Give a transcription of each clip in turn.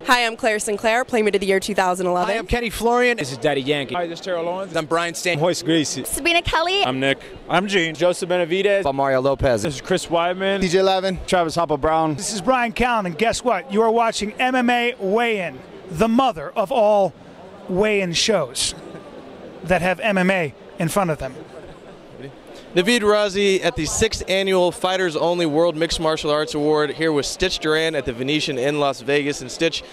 Hi, I'm Claire Sinclair, Playmate of the Year 2011. Hi, I'm Kenny Florian. This is Daddy Yankee. Hi, this is Terrell Owens. I'm Brian Stan. Hoist Gracie. Sabina Kelly. I'm Nick. I'm Gene. Joseph Benavidez. I'm Mario Lopez. This is Chris Weidman. DJ Levin. Travis Hopper Brown. This is Brian Callen, and guess what? You are watching MMA Weigh-In, the mother of all weigh-in shows that have MMA in front of them. Naveed Razi at the 6th Annual Fighters Only World Mixed Martial Arts Award here with Stitch Duran at the Venetian in Las Vegas. And Stitch,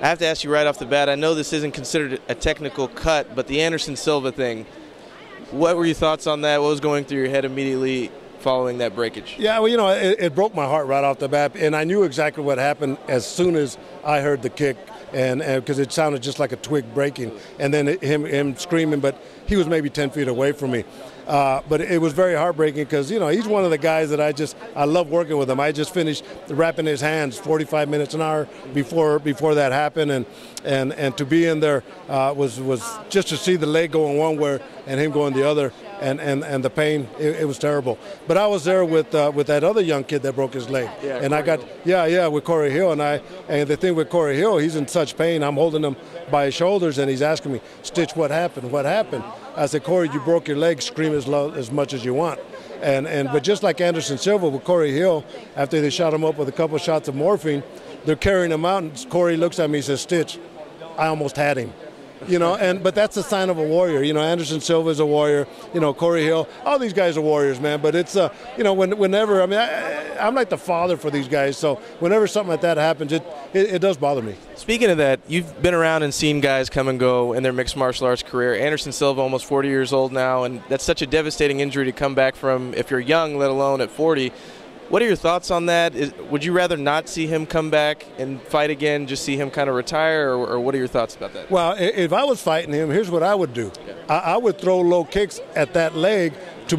I have to ask you right off the bat, I know this isn't considered a technical cut, but the Anderson Silva thing, what were your thoughts on that? What was going through your head immediately following that breakage? Yeah, well, you know, it broke my heart right off the bat, and I knew exactly what happened as soon as I heard the kick, and because it sounded just like a twig breaking, and then him screaming, but he was maybe 10 feet away from me. But it was very heartbreaking because, you know, he's one of the guys that I love working with him. I just finished wrapping his hands 45 minutes an hour before that happened, and to be in there was just to see the leg going one way and him going the other, and the pain, it was terrible. But I was there with that other young kid that broke his leg, yeah, and I got with Corey Hill, and the thing with Corey Hill, he's in such pain. I'm holding him by his shoulders, and he's asking me, Stitch, what happened? What happened? I said, Corey, you broke your leg. Scream as much as you want. But just like Anderson Silva with Corey Hill, after they shot him up with a couple shots of morphine, they're carrying him out, and Corey looks at me and says, Stitch, I almost had him. You know, but that's a sign of a warrior. You know, Anderson Silva is a warrior. You know, Corey Hill, all these guys are warriors, man. But it's, you know, whenever, I mean, I'm like the father for these guys. So whenever something like that happens, it does bother me. Speaking of that, you've been around and seen guys come and go in their mixed martial arts career. Anderson Silva, almost 40 years old now, and that's such a devastating injury to come back from if you're young, let alone at 40. What are your thoughts on that? Would you rather not see him come back and fight again, just see him kind of retire, or what are your thoughts about that? Well, if I was fighting him, here's what I would do. Yeah. I would throw low kicks at that leg to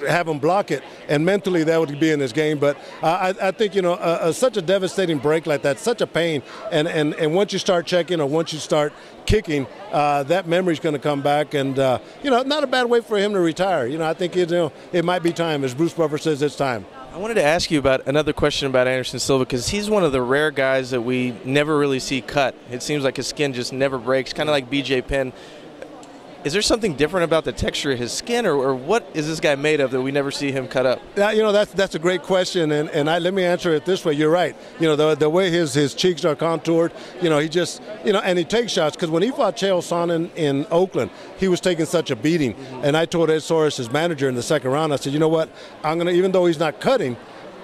have him block it, and mentally that would be in his game. But I think, you know, such a devastating break like that, such a pain, and once you start checking or once you start kicking, that memory's going to come back, and you know, not a bad way for him to retire. You know, I think it might be time, as Bruce Buffer says, it's time. I wanted to ask you about another question about Anderson Silva, because he's one of the rare guys that we never really see cut. It seems like his skin just never breaks, kind of like BJ Penn. Is there something different about the texture of his skin, or what is this guy made of that we never see him cut up? You know, that's a great question, and let me answer it this way. You're right. You know, the way his cheeks are contoured, you know, he just, you know, and he takes shots, because when he fought Chael Sonnen in Oakland, he was taking such a beating, and I told Ed Soares, his manager, in the second round, I said, you know what, I'm going to, even though he's not cutting,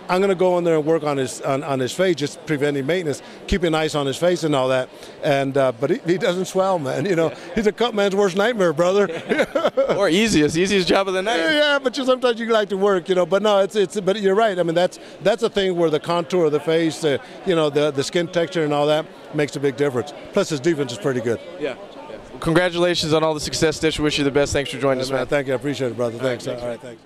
I'm going to go in there and work on his face, just preventing maintenance, keeping ice on his face and all that. And but he doesn't swell, man. You know, he's a cut man's worst nightmare, brother. Or easiest job of the night. Yeah, but sometimes you like to work, you know. But no, but you're right. I mean, that's a thing where the contour of the face, you know, the skin texture and all that makes a big difference. Plus, his defense is pretty good. Yeah. Well, congratulations on all the success, Stitch. Wish you the best. Thanks for joining us, man. Thank you. I appreciate it, brother. Thanks. All right, thanks.